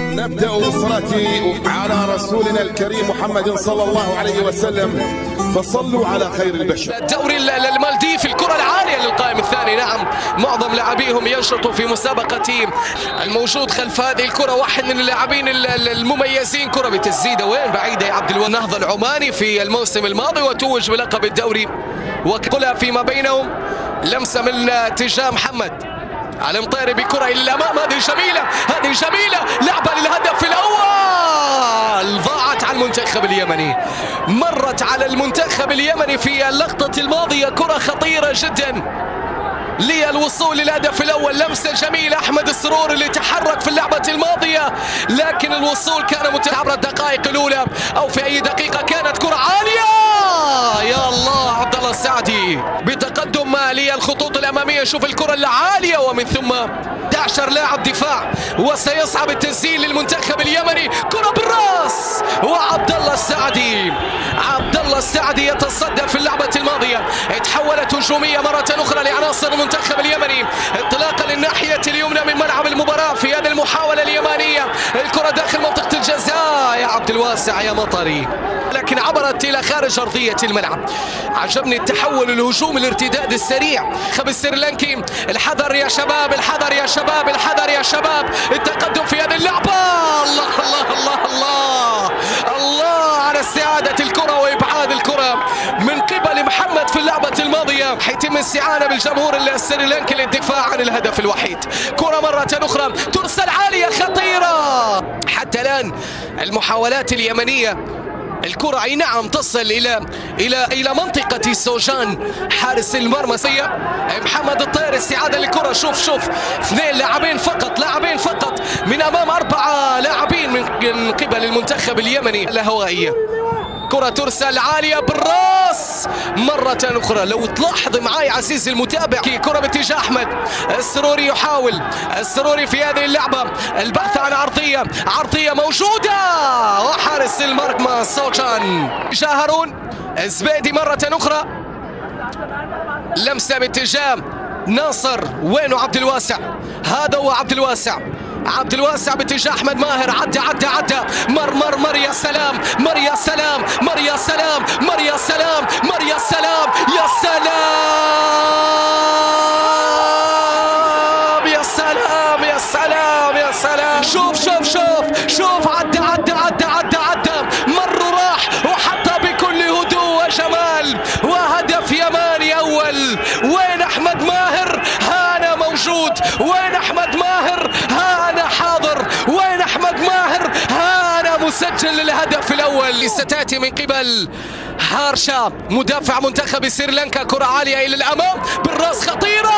نبدأ بالصلاة على رسولنا الكريم محمد صلى الله عليه وسلم، فصلوا على خير البشر. الدوري المالديفي الكرة العالية للقائم الثاني. نعم، معظم لاعبيهم ينشطوا في مسابقة الموجود خلف هذه الكرة واحد من اللاعبين المميزين. كرة بتسديدة وين بعيدة يا عبد النهضة العماني في الموسم الماضي وتوج بلقب الدوري، وقلها فيما بينهم. لمسة من اتجاه محمد على مطيري بكرة إلى الأمام. هذه جميلة، هذه جميلة، لعبة للهدف الأول ضاعت على المنتخب اليمني، مرت على المنتخب اليمني في اللقطة الماضية. كرة خطيرة جدا للوصول للهدف الأول. لمسة جميلة أحمد السرور اللي تحرك في اللعبة الماضية، لكن الوصول كان عبر الدقائق الأولى أو في أي دقيقة. كانت كرة عالية، يا الله عبد الله السعدي بتقدم للخطوط الأمامية. شوف الكرة العالية ومن ثم 11 لاعب دفاع، وسيصعب التسجيل للمنتخب اليمني. كرة بالراس وعبد الله السعدي، عبد الله السعدي يتصدر في اللعبة الماضية. تحولت هجومية مرة أخرى لعناصر المنتخب اليمني، انطلاقا للناحية اليمنى من ملعب المباراة في هذه المحاولة اليمانية. الكرة داخل منطقة الجزاء يا عبد الواسع يا مطري، لكن عبرت إلى خارج أرضية الملعب. عجبني التحول الهجومي الارتداد السريع. خب السريلانكي، الحذر يا شباب، الحذر يا شباب، الحذر يا شباب. التقدم في هذه اللعبة، الله الله الله الله الله على استعادة الكرة وإبعاد الكرة من قبل محمد في اللعبة الماضية. حيتم استعانة بالجمهور السريلانكي للدفاع عن الهدف الوحيد. كرة مرة أخرى ترسل عالية خطيرة. حتى الآن المحاولات اليمنية، الكرة اي نعم تصل الى منطقة سوجان حارس المرمى. محمد الطير استعادة للكرة. شوف اثنين لاعبين فقط، لاعبين فقط من امام 4 لاعبين من قبل المنتخب اليمني. الهوائية، كرة ترسل عالية بالراس مرة أخرى. لو تلاحظ معي عزيزي المتابع، كرة باتجاه أحمد السروري، يحاول السروري في هذه اللعبة البحث عن عرضية موجودة، وحارس المرمى سوجان جاء هارون الزبيدي مرة أخرى. لمسة باتجاه ناصر، وينه عبد الواسع؟ هذا هو عبد الواسع، عبد الواسع باتجاه احمد ماهر. عدى مر يا سلام، مر يا سلام، مر يا سلام، مر يا سلام، مر يا سلام، يا سلام يا سلام يا سلام يا سلام. شوف عدى مر وراح وحطها بكل هدوء وجمال، وهدف يماني اول. وين احمد ماهر؟ هانا موجود. وين احمد ماهر؟ هانا حاضر. وين احمد ماهر؟ هانا مسجل للهدف الاول. ستاتي من قبل هارشا مدافع منتخب سريلانكا. كرة عالية الى الامام بالراس خطيرة،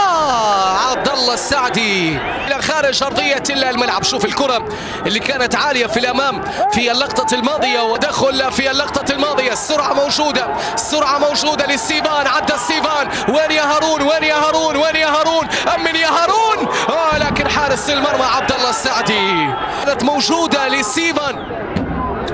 عبد الله السعدي الى خارج ارضية الملعب. شوف الكرة اللي كانت عالية في الامام في اللقطة الماضية ودخل في اللقطة الماضية. السرعة موجودة للسيفان. عدى السيفان، وين يا هارون؟ وين يا هارون؟ وين يا هارون؟ أمن يا هارون. لكن حارس المرمى عبد الله السعدي كانت موجودة للسيفان،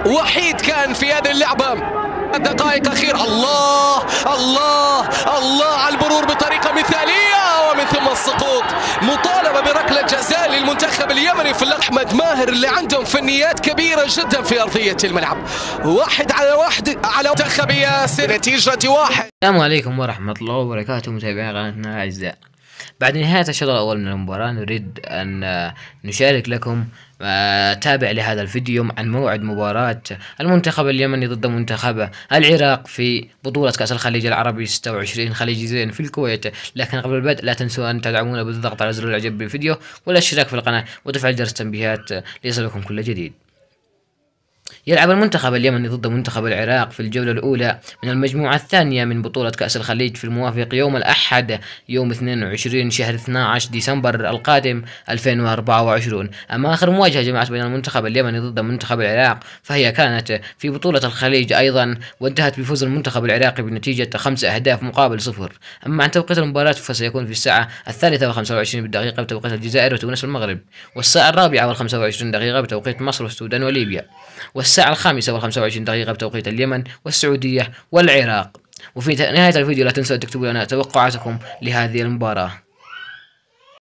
وحيد كان في هذه اللعبة. دقائق أخيرة، الله الله الله على المرور بطريقة مثالية، ومن ثم السقوط. مطالبة بركلة جزاء للمنتخب اليمني في اللقطة. أحمد ماهر اللي عندهم فنيات كبيرة جدا في أرضية الملعب. 1-1 على منتخب ياسر، نتيجة 1. السلام عليكم ورحمة الله وبركاته متابعي قناتنا الأعزاء. بعد نهاية الشوط الأول من المباراة نريد أن نشارك لكم تابع لهذا الفيديو عن موعد مباراة المنتخب اليمني ضد منتخب العراق في بطولة كأس الخليج العربي 26 خليج زين في الكويت. لكن قبل البدء لا تنسوا أن تدعمونا بالضغط على زر الإعجاب بالفيديو والاشتراك في القناة وتفعيل جرس التنبيهات ليصلكم كل جديد. يلعب المنتخب اليمني ضد منتخب العراق في الجولة الأولى من المجموعة الثانية من بطولة كأس الخليج في الموافق يوم الأحد يوم 22 شهر 12 ديسمبر القادم 2024. أما آخر مواجهة جمعت بين المنتخب اليمني ضد منتخب العراق فهي كانت في بطولة الخليج أيضا، وانتهت بفوز المنتخب العراقي بنتيجة 5 أهداف مقابل 0. أما عن توقيت المباراة فسيكون في الساعة 3:25 بالدقيقة بتوقيت الجزائر وتونس والمغرب، والساعة 4:25 بتوقيت مصر والسودان وليبيا، والساعة 5:25 بتوقيت اليمن والسعودية والعراق. وفي نهاية الفيديو لا تنسوا أن تكتبوا لنا توقعاتكم لهذه المباراة.